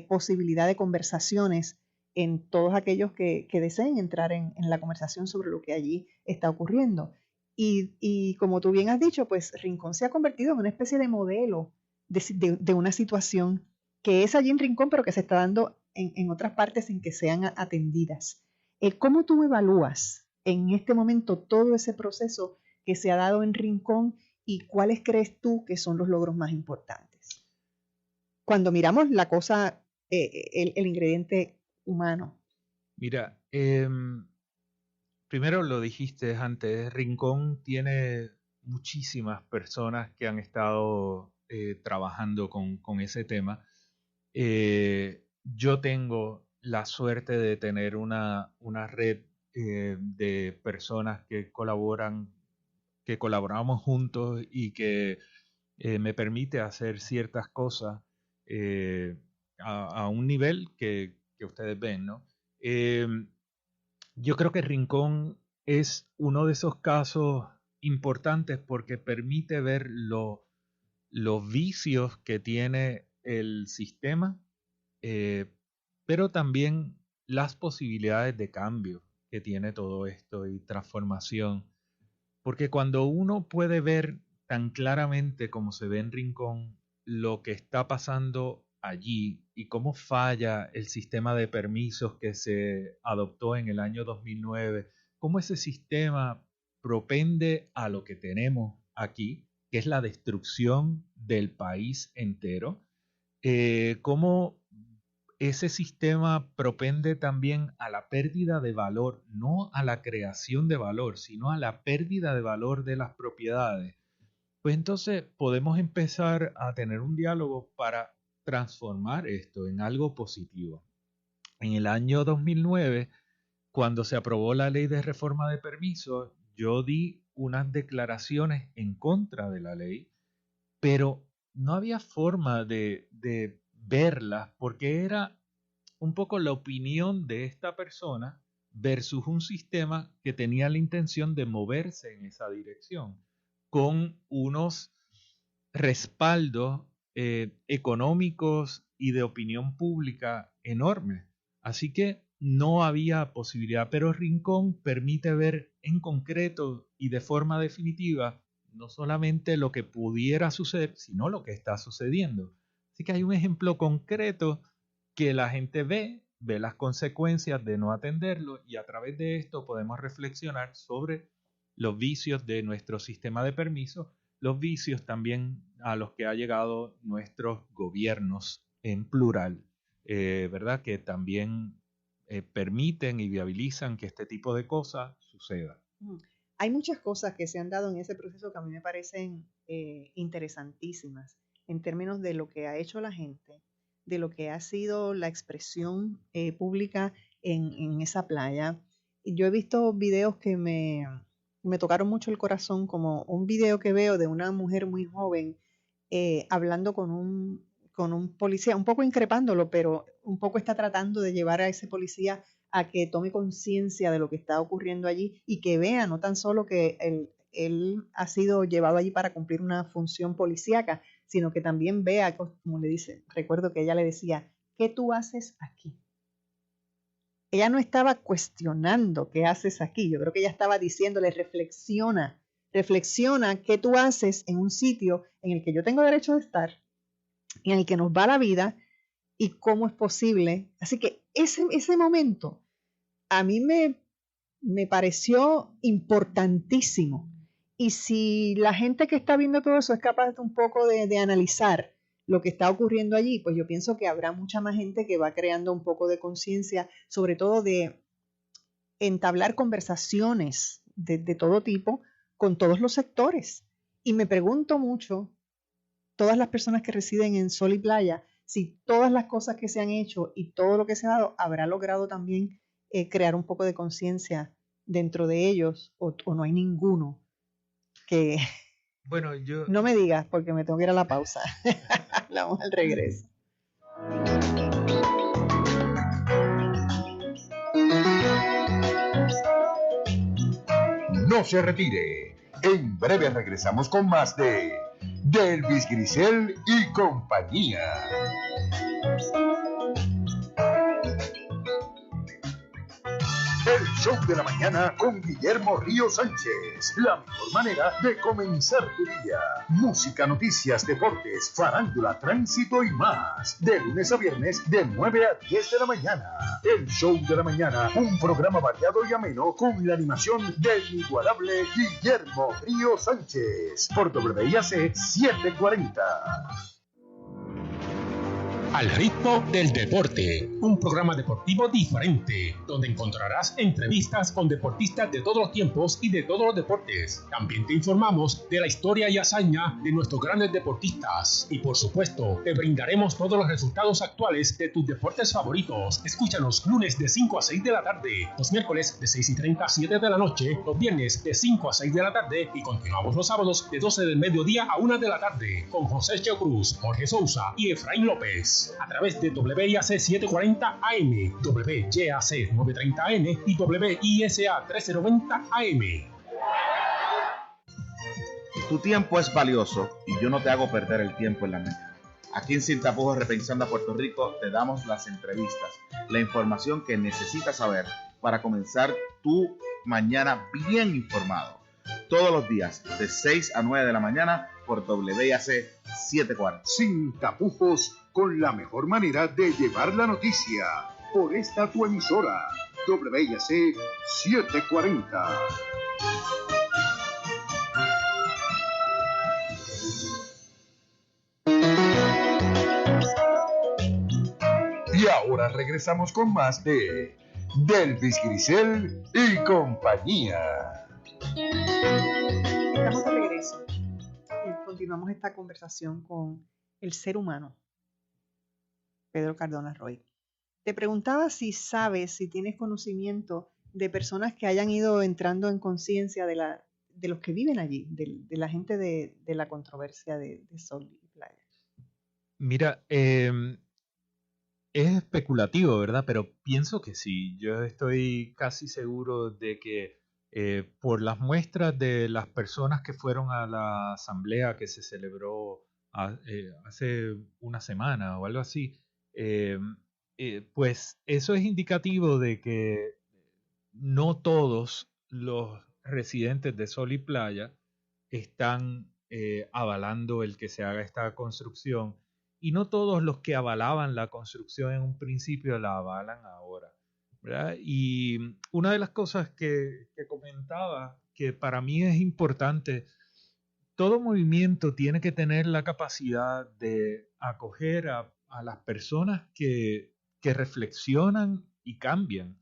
posibilidad de conversaciones en todos aquellos que deseen entrar en la conversación sobre lo que allí está ocurriendo. Y como tú bien has dicho, pues Rincón se ha convertido en una especie de modelo de una situación que es allí en Rincón, pero que se está dando en otras partes sin que sean atendidas. ¿Cómo tú evalúas en este momento todo ese proceso que se ha dado en Rincón y cuáles crees tú que son los logros más importantes? Cuando miramos la cosa, el ingrediente humano. Mira, primero lo dijiste antes, Rincón tiene muchísimas personas que han estado trabajando con ese tema. Yo tengo la suerte de tener una red de personas que colaboramos juntos y que me permite hacer ciertas cosas a un nivel que ustedes ven, ¿no? Yo creo que Rincón es uno de esos casos importantes porque permite ver los vicios que tiene el sistema, pero también las posibilidades de cambio que tiene todo esto y transformación. Porque cuando uno puede ver tan claramente como se ve en Rincón lo que está pasando allí y cómo falla el sistema de permisos que se adoptó en el año 2009, cómo ese sistema propende a lo que tenemos aquí, que es la destrucción del país entero, cómo ese sistema propende también a la pérdida de valor, no a la creación de valor, sino a la pérdida de valor de las propiedades. Pues entonces podemos empezar a tener un diálogo para transformar esto en algo positivo. En el año 2009, cuando se aprobó la ley de reforma de permisos, yo di unas declaraciones en contra de la ley, pero no había forma de verlas porque era un poco la opinión de esta persona versus un sistema que tenía la intención de moverse en esa dirección, con unos respaldos económicos y de opinión pública enormes. Así que no había posibilidad, pero Rincón permite ver en concreto y de forma definitiva no solamente lo que pudiera suceder, sino lo que está sucediendo. Así que hay un ejemplo concreto que la gente ve las consecuencias de no atenderlo y a través de esto podemos reflexionar sobre los vicios de nuestro sistema de permisos, los vicios también a los que ha llegado nuestros gobiernos en plural, ¿verdad? Que también permiten y viabilizan que este tipo de cosas sucedan. Hay muchas cosas que se han dado en ese proceso que a mí me parecen interesantísimas en términos de lo que ha hecho la gente, de lo que ha sido la expresión pública en esa playa. Yo he visto videos que me tocaron mucho el corazón, como un video que veo de una mujer muy joven hablando con un policía, un poco increpándolo, pero un poco está tratando de llevar a ese policía a que tome conciencia de lo que está ocurriendo allí y que vea no tan solo que él ha sido llevado allí para cumplir una función policíaca, sino que también vea, como le dice, recuerdo que ella le decía, ¿qué tú haces aquí? Ella no estaba cuestionando qué haces aquí, yo creo que ella estaba diciéndole, reflexiona qué tú haces en un sitio en el que yo tengo derecho de estar, en el que nos va la vida y cómo es posible. Así que ese momento a mí me pareció importantísimo. Y si la gente que está viendo todo eso es capaz un poco de analizar lo que está ocurriendo allí, pues yo pienso que habrá mucha más gente que va creando un poco de conciencia, sobre todo de entablar conversaciones de todo tipo con todos los sectores. Y me pregunto mucho, todas las personas que residen en Sol y Playa, si todas las cosas que se han hecho y todo lo que se ha dado habrá logrado también crear un poco de conciencia dentro de ellos, o no hay ninguno que... Bueno, yo... No me digas porque me tengo que ir a la pausa. Hablamos al regreso. No se retire. En breve regresamos con más de Delvis Grisel y compañía. El show de la mañana con Guillermo Río Sánchez. La mejor manera de comenzar tu día. Música, noticias, deportes, farándula, tránsito y más. De lunes a viernes de 9 a 10 de la mañana. El show de la mañana. Un programa variado y ameno con la animación del inigualable Guillermo Río Sánchez. Por WIAC 740. Al ritmo del deporte, un programa deportivo diferente, donde encontrarás entrevistas con deportistas de todos los tiempos y de todos los deportes. También te informamos de la historia y hazaña de nuestros grandes deportistas. Y por supuesto, te brindaremos todos los resultados actuales de tus deportes favoritos. Escúchanos lunes de 5 a 6 de la tarde, los miércoles de 6:30 a 7 de la noche, los viernes de 5 a 6 de la tarde y continuamos los sábados de 12 del mediodía a 1 de la tarde con José Cheo Cruz, Jorge Sousa y Efraín López. A través de WIAC 740 AM, WYAC 930N y WISA 1390 AM. Tu tiempo es valioso y yo no te hago perder el tiempo en la mañana. Aquí en Sin Tapujos Repensando a Puerto Rico te damos las entrevistas, la información que necesitas saber para comenzar tu mañana bien informado. Todos los días de 6 a 9 de la mañana por WIAC 740. Sin tapujos, con la mejor manera de llevar la noticia. Por esta tu emisora, WIAC 740. Y ahora regresamos con más de Delvis Grisel y compañía. Estamos de regreso y continuamos esta conversación con el ser humano, Pedro Cardona Roy. Te preguntaba si sabes, si tienes conocimiento de personas que hayan ido entrando en conciencia de los que viven allí, de la gente de la controversia de Sol y Playa. Mira, es especulativo, ¿verdad? Pero pienso que sí. Yo estoy casi seguro de que por las muestras de las personas que fueron a la asamblea que se celebró hace una semana o algo así, pues eso es indicativo de que no todos los residentes de Sol y Playa están avalando el que se haga esta construcción, y no todos los que avalaban la construcción en un principio la avalan ahora, ¿verdad? Y una de las cosas que comentaba, que para mí es importante, todo movimiento tiene que tener la capacidad de acoger a las personas que reflexionan y cambian.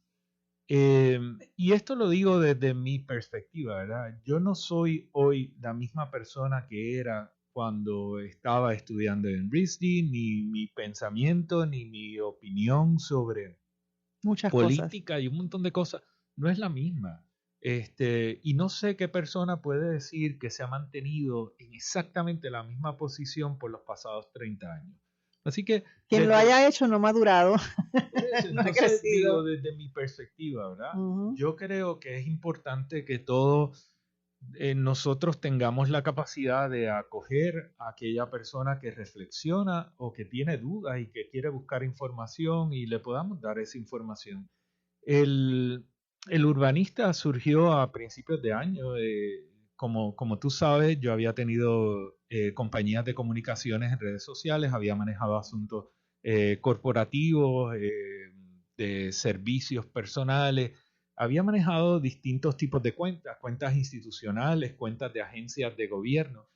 Y esto lo digo desde mi perspectiva, ¿verdad? Yo no soy hoy la misma persona que era cuando estaba estudiando en RISD, ni mi pensamiento, ni mi opinión sobre muchas política cosas. Y un montón de cosas no es la misma. Y no sé qué persona puede decir que se ha mantenido en exactamente la misma posición por los pasados 30 años. Así que quien lo haya hecho no ha madurado. No ha crecido. Digo, desde mi perspectiva, ¿verdad? Yo creo que es importante que todos nosotros tengamos la capacidad de acoger a aquella persona que reflexiona o que tiene dudas y que quiere buscar información, y le podamos dar esa información. El urbanista surgió a principios de año. Como tú sabes, yo había tenido compañías de comunicaciones en redes sociales, había manejado asuntos corporativos, de servicios personales, había manejado distintos tipos de cuentas institucionales, cuentas de agencias de gobierno,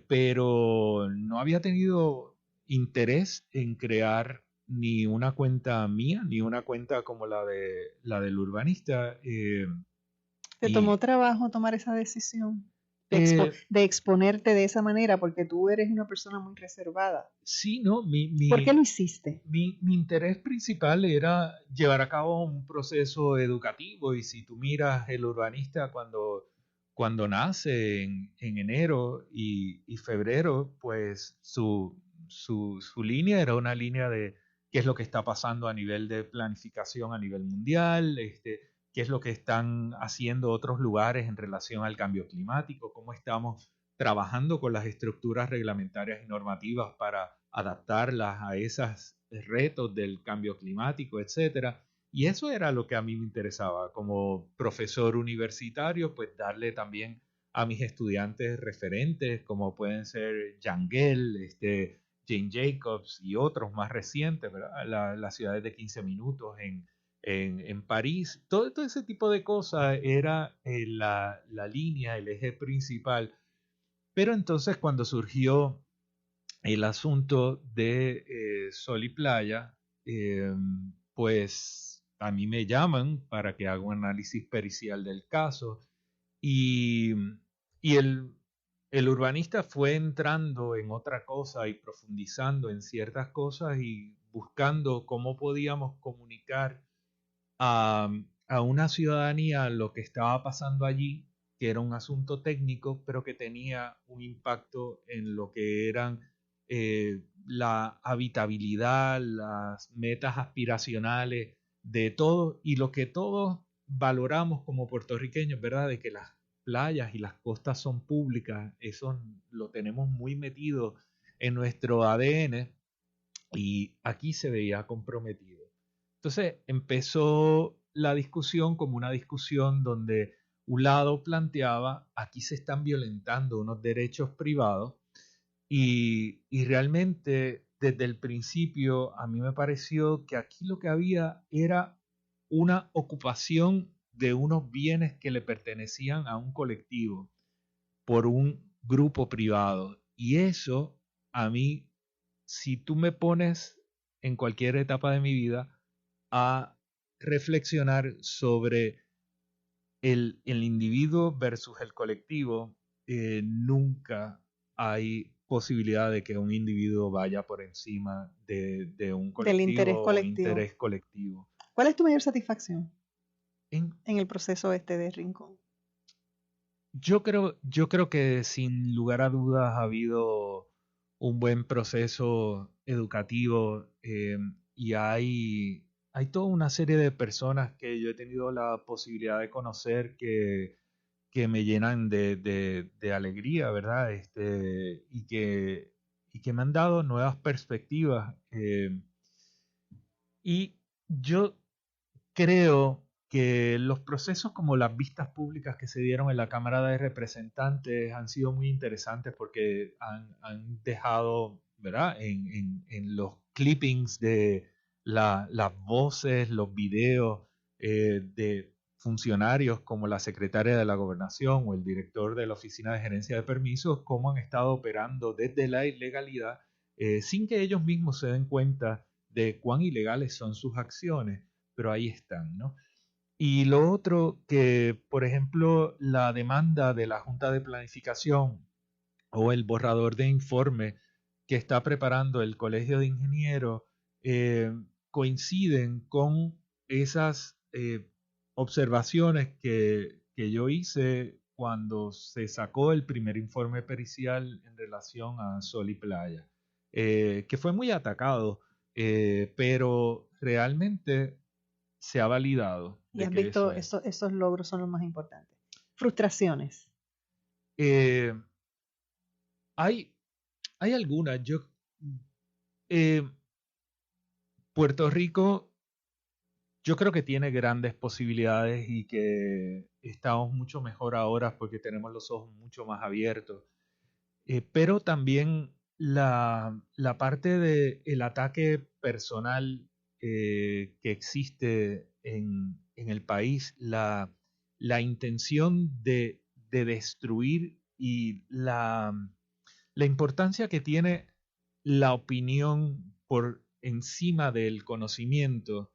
pero no había tenido interés en crear ni una cuenta mía, ni una cuenta como la del urbanista. ¿Te tomó trabajo tomar esa decisión? De exponerte de esa manera, porque tú eres una persona muy reservada. Sí, ¿no? ¿Por qué lo hiciste? Mi interés principal era llevar a cabo un proceso educativo, y si tú miras el urbanista cuando nace en enero y febrero, pues su línea era una línea de qué es lo que está pasando a nivel de planificación a nivel mundial, qué es lo que están haciendo otros lugares en relación al cambio climático, cómo estamos trabajando con las estructuras reglamentarias y normativas para adaptarlas a esos retos del cambio climático, etc. Y eso era lo que a mí me interesaba. Como profesor universitario, pues darle también a mis estudiantes referentes, como pueden ser Yangel, Jane Jacobs y otros más recientes, ¿verdad? Las ciudades de 15 minutos en París. Todo ese tipo de cosas era la línea, el eje principal. Pero entonces, cuando surgió el asunto de Sol y Playa, pues a mí me llaman para que haga un análisis pericial del caso, y el urbanista fue entrando en otra cosa y profundizando en ciertas cosas y buscando cómo podíamos comunicar a una ciudadanía lo que estaba pasando allí, que era un asunto técnico, pero que tenía un impacto en lo que eran la habitabilidad, las metas aspiracionales de todo, y lo que todos valoramos como puertorriqueños, ¿verdad? De que las playas y las costas son públicas. Eso lo tenemos muy metido en nuestro ADN, y aquí se veía comprometido. Entonces empezó la discusión como una discusión donde un lado planteaba: aquí se están violentando unos derechos privados, y realmente desde el principio a mí me pareció que aquí lo que había era una ocupación de unos bienes que le pertenecían a un colectivo por un grupo privado. Y eso, a mí, si tú me pones en cualquier etapa de mi vida a reflexionar sobre el individuo versus el colectivo. Nunca hay posibilidad de que un individuo vaya por encima de un colectivo, del interés o colectivo. interés colectivo. ¿Cuál es tu mayor satisfacción en el proceso de Rincón? Yo creo que sin lugar a dudas ha habido un buen proceso educativo, y hay toda una serie de personas que yo he tenido la posibilidad de conocer que me llenan de alegría, ¿verdad? Y que me han dado nuevas perspectivas. Y yo creo que los procesos como las vistas públicas que se dieron en la Cámara de Representantes han sido muy interesantes porque han dejado, ¿verdad?, en los clippings de las voces, los videos de funcionarios como la secretaria de la Gobernación o el director de la Oficina de Gerencia de Permisos, cómo han estado operando desde la ilegalidad sin que ellos mismos se den cuenta de cuán ilegales son sus acciones, pero ahí están, ¿no? Y lo otro que, por ejemplo, la demanda de la Junta de Planificación o el borrador de informe que está preparando el Colegio de Ingenieros coinciden con esas observaciones que yo hice cuando se sacó el primer informe pericial en relación a Sol y Playa, que fue muy atacado, pero realmente se ha validado. Y has visto esos logros son los más importantes. Frustraciones. Hay algunas. Puerto Rico, yo creo que tiene grandes posibilidades y que estamos mucho mejor ahora porque tenemos los ojos mucho más abiertos. Pero también la parte del ataque personal que existe en el país, la intención de destruir y la importancia que tiene la opinión por encima del conocimiento,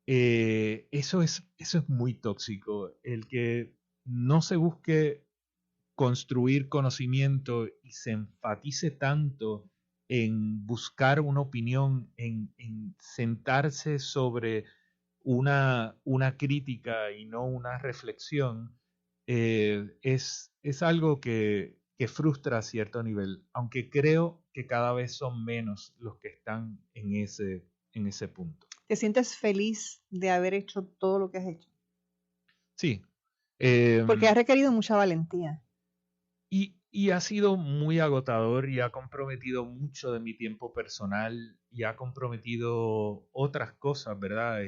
eso es muy tóxico. El que no se busque construir conocimiento y se enfatice tanto en buscar una opinión, en sentarse sobre una crítica y no una reflexión, es algo que frustra a cierto nivel, aunque creo que cada vez son menos los que están en ese punto. ¿Te sientes feliz de haber hecho todo lo que has hecho? Sí. Porque ha requerido mucha valentía. Y ha sido muy agotador y ha comprometido mucho de mi tiempo personal y ha comprometido otras cosas, ¿verdad?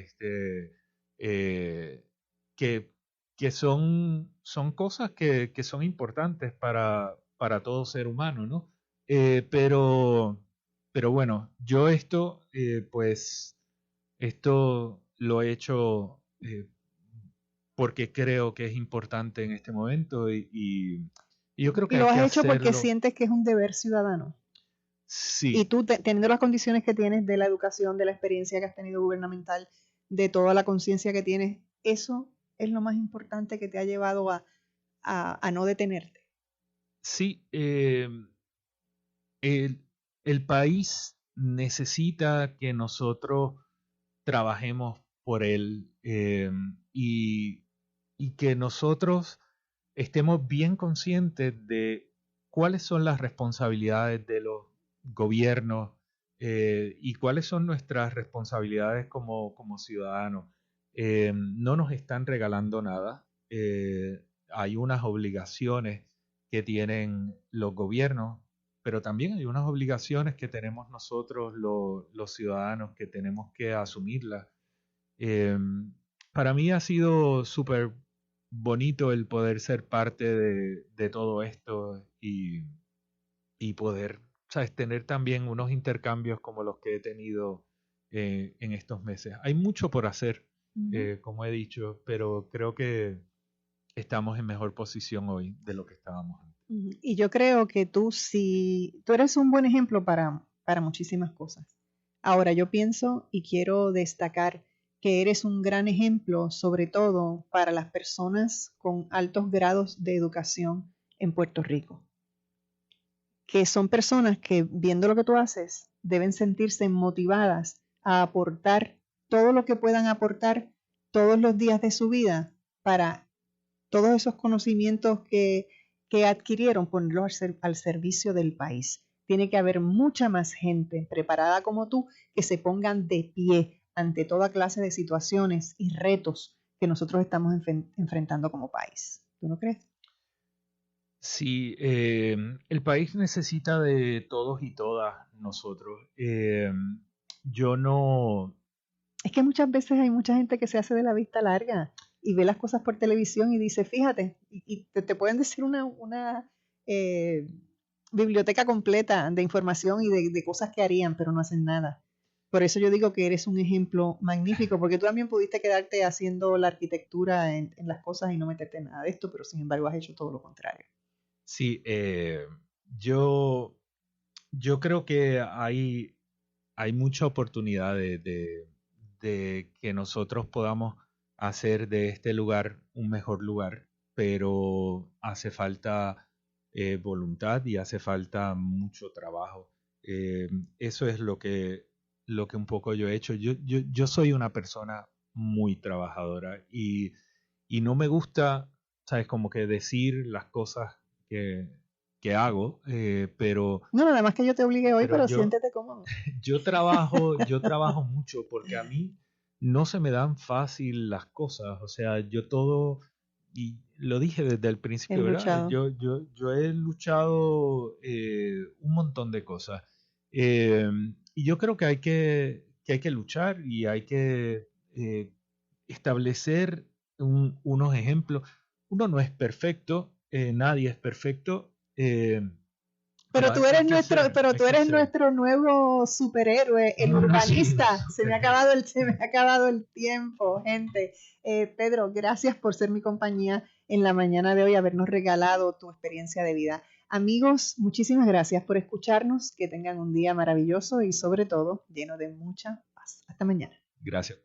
Que son cosas que son importantes para todo ser humano, ¿no? Pero bueno, yo esto lo he hecho porque creo que es importante en este momento y yo creo que lo hay que has hecho porque hacerlo. sientes que es un deber ciudadano. Sí. Y tú, teniendo las condiciones que tienes de la educación, de la experiencia que has tenido gubernamental, de toda la conciencia que tienes, eso es lo más importante que te ha llevado a no detenerte. Sí, el país necesita que nosotros trabajemos por él, y que nosotros estemos bien conscientes de cuáles son las responsabilidades de los gobiernos y cuáles son nuestras responsabilidades como ciudadanos. No nos están regalando nada. Hay unas obligaciones que tienen los gobiernos, pero también hay unas obligaciones que tenemos nosotros los ciudadanos que tenemos que asumirlas. Para mí ha sido súper bonito el poder ser parte de todo esto y poder, ¿sabes?, tener también unos intercambios como los que he tenido en estos meses. Hay mucho por hacer, como he dicho, pero creo que estamos en mejor posición hoy de lo que estábamos antes. Y yo creo que tú eres un buen ejemplo para muchísimas cosas. Ahora yo pienso y quiero destacar que eres un gran ejemplo, sobre todo para las personas con altos grados de educación en Puerto Rico, que son personas que, viendo lo que tú haces, deben sentirse motivadas a aportar todo lo que puedan aportar todos los días de su vida para todos esos conocimientos que adquirieron, ponerlos al servicio del país. Tiene que haber mucha más gente preparada como tú que se pongan de pie ante toda clase de situaciones y retos que nosotros estamos enfrentando como país. ¿Tú no crees? Sí, el país necesita de todos y todas nosotros. Yo no... Es que muchas veces hay mucha gente que se hace de la vista larga y ve las cosas por televisión y dice, fíjate, y te pueden decir una biblioteca completa de información y de cosas que harían, pero no hacen nada. Por eso yo digo que eres un ejemplo magnífico, porque tú también pudiste quedarte haciendo la arquitectura en las cosas y no meterte en nada de esto, pero sin embargo has hecho todo lo contrario. Sí, yo creo que hay mucha oportunidad de que nosotros podamos hacer de este lugar un mejor lugar, pero hace falta voluntad y hace falta mucho trabajo. Eso es lo que un poco yo he hecho. Yo soy una persona muy trabajadora y no me gusta, ¿sabes? Como que decir las cosas que hago, pero... No, nada más que yo te obligue hoy, pero siéntete cómodo. Yo trabajo mucho porque a mí no se me dan fácil las cosas, o sea, yo todo, y lo dije desde el principio, ¿verdad? Yo he luchado un montón de cosas, y yo creo que hay que luchar y hay que establecer unos ejemplos. Uno no es perfecto, nadie es perfecto. Pero tú eres nuestro nuevo superhéroe, el urbanista. Se me ha acabado el tiempo, gente. Pedro, gracias por ser mi compañía en la mañana de hoy, habernos regalado tu experiencia de vida. Amigos, muchísimas gracias por escucharnos. Que tengan un día maravilloso y sobre todo lleno de mucha paz. Hasta mañana. Gracias.